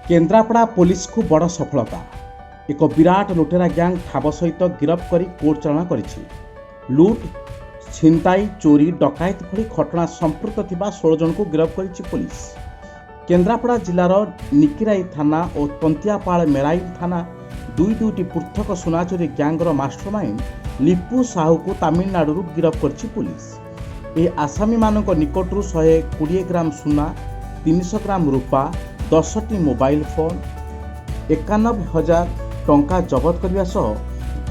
Kendrapara police को बड़ सफलता। एक विराट लुटेरा गैंग ठाब सहित गिरफ कर कोर्ट चालाण करिछि। लुट, छिनताई, चोरी, डकायत भली घटना संपृक्त थिबा 16 जन को गिरफ करिछि पुलिस। केन्द्रापड़ा जिलार निकिराई थाना और तंतियापाड़ मेराइल थाना दुईटी पृथक सुनाचोरी गैंगर मास्टरमाइंड लिपू साहू को तमिलनाडु गिरफ करिछि पुलिस। ए आसामी मानक निकटरू 120 ग्राम सुना, 300 ग्राम रूपा, 10टी मोबाइल फोन, 91,000 टंका जबत करने सह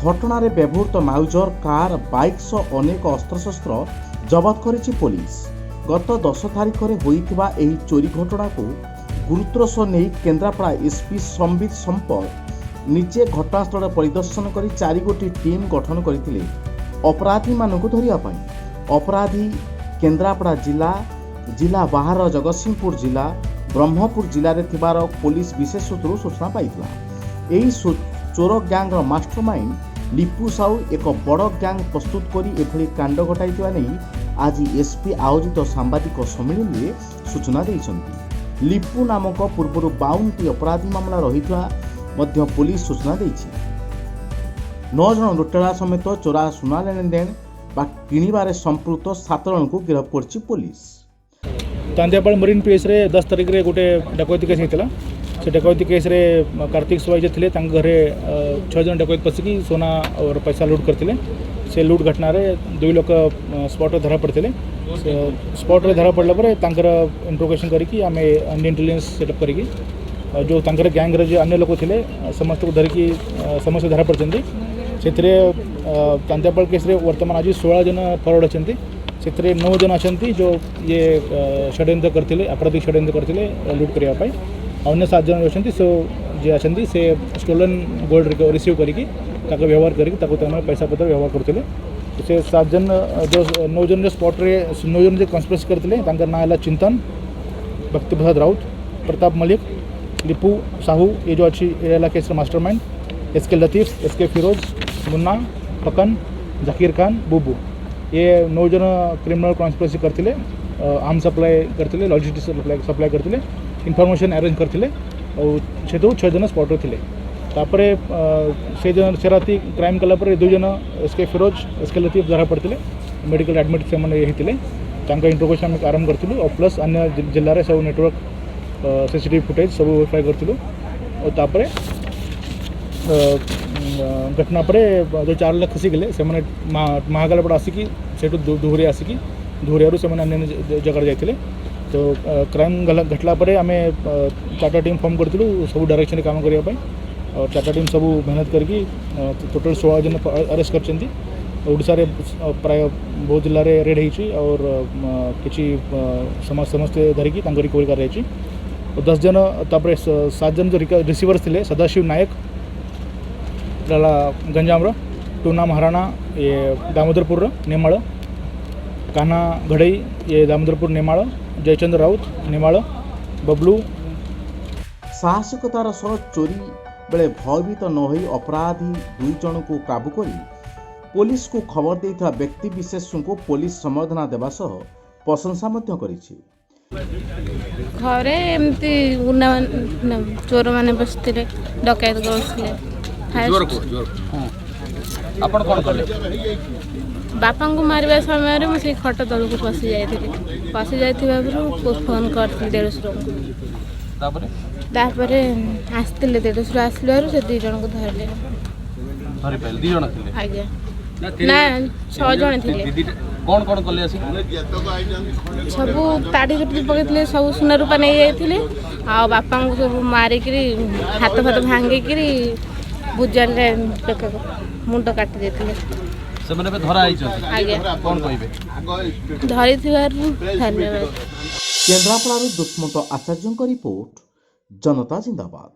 घटना व्यवहृत माउजर, कार, बाइक सह अनेक अस्त्रशस्त्र जबत करिछि पुलिस। गत 10 तारिख में होइथिबा एही चोरी घटना को गुरुत्वर सह नहीं केन्द्रापड़ा एसपी संबित संपत निजे घटनास्थल परिदर्शन कर 4 गोटी टीम गठन करथिले अपराधी मानकु धरिया पई। अपराधी केन्द्रापड़ा जिला बाहर जगतसिंहपुर जिला ब्रह्मपुर जिले में थिबार पुलिस विशेष सूत्रु सूचना पाइथिला। एही चोर गैंगर मास्टरमाइंड लिपू साहू एक बड़ गैंग प्रस्तुत करी एभली कांड घटाइथिबा नै आज एसपी आयोजित सांबादिक सम्मेलन में सूचना दैछन्ति। लिपू नामक पूर्व 52टी अपराधी मामला रहिथिबा मध्य पुलिस सूचना दैछि। 9 जन लुटेरा समेत चोरा सुना लेनदेन बा किणिबारे संपृक्त 7 जन को गिरफ्त करछि पुलिस। तांतियापाड़ मरीन पीएस रे 10 तारिख रे गोटे डकैती केस होता। से डकैती केस रे कार्तिक स्वाई थे घरे 6 जन डकैत पशिकी सोना और पैसा लूट करते। से लूट घटना रे 2 लोग स्पॉट धरा पड़ते। स्पॉट रे धरा पड़ला पर इंट्रोगेशन करके आम अन्य इंटेलिजेंस सेटअप करके जो गैंग रे जो अन्य लोग थे समस्त को धरिकी समस्त धरा पड़ते। से तांतियापाड़ केस रे वर्तमान आज 16 जन फरवर्ड अच्छे। से 9 जन अच्छा जो ये षड्यंत्र करते, आपराधिक षड्यंत्र करते लूट करने। अन्य 7 जन अच्छा सो जे अच्छा से स्टोलन गोल्ड रिसीव करके व्यवहार करके पैसा पत्र व्यवहार करते। से 7 जन जो 9 जन जो स्पॉट रे 9 जन जो कन्स्पिरेसी करते ना है चिंतन, भक्ति प्रसाद राउत, प्रताप मलिक, लिपू साहू ये जो अच्छी case mastermind, SK Latif, SK Firoz, Munna, Fakan, Zakir Khan, Bubu ये 9 जन क्रिमिनल कन्स्पिरेसी करते। आर्म सप्लाई करते, लॉजिस्टिक्स सप्लाई करते, इनफॉरमेशन अरेंज करते और से 6 जन स्पॉट थे। तापरे से राति क्राइम कलापर 2 जन एसके फिरोज, एसके लतीफ धरा पड़ते। मेडिकल एडमिट से होते इंट्रोगेशन आरंभ करूँ और प्लस अन्य जिले में सब नेटवर्क सीसीटीवी फुटेज सब वेरीफाई करूँ। और तापरे घटना पर जो 4 लोग खसी गले से महाकालपड़ आसिकी से दुहरी आसिकी दुहरियारू से अन्य जगह जाते। तो क्राइम घटला पर आम 4टा टीम फॉर्म करूँ सब डायरेक्शन काम करने। और 4टा टीम सब मेहनत करके टोटल 16 जन अरेस्ट कर। ओडिशा रे प्राय बहुत जिले में रेड होती और किसी समस्ते धरिकी रिकवरी कर 10 जन। तापर 7 जन जो रिसीवर्स थे सदाशिव नायक गंजाम, टूना महाराणा ये दामोदरपुर नेमाड़, कान्हा घड़ई ये दामोदरपुर नेमाड़, जयचंद्र राउत नेमाड़, बबलू। साहसिकतार सह चोरी बेले भयभीत न होई अपराधी 2 जन को काबू करी पुलिस को खबर देता व्यक्ति विशेष को पुलिस संबर्धना देवा सह प्रशंसा मध्य करिछि। घरे एमती चोर माने बसथिले डकैत करथिले। आपण कोन कले? बापा को मारवा समय मुझे खट तल को पशि जाइथिबारु फोन करथिले देड़सुर तापरे आस्तिले देड़सुर आसलारु से 2 जन को धरले। धरि पहले 2 जन थिले आज्ञा ना 6 जन थिले। कोन कोन कले आसी सब ताड़ी रुपी पकड़े सब सुना रूपा नहीं जाइथिले आ बापा को सब मारिकरी हाथ फाथ भांगिकरी बुझाल मुंड काटी देथिले। से माने धरा आइ छ। आज्ञा कोन कहिबे धरि थिबारु धन्यवाद। केन्द्रापड़ा दुष्मंत आचार्य रिपोर्ट, जनता जिंदाबाद।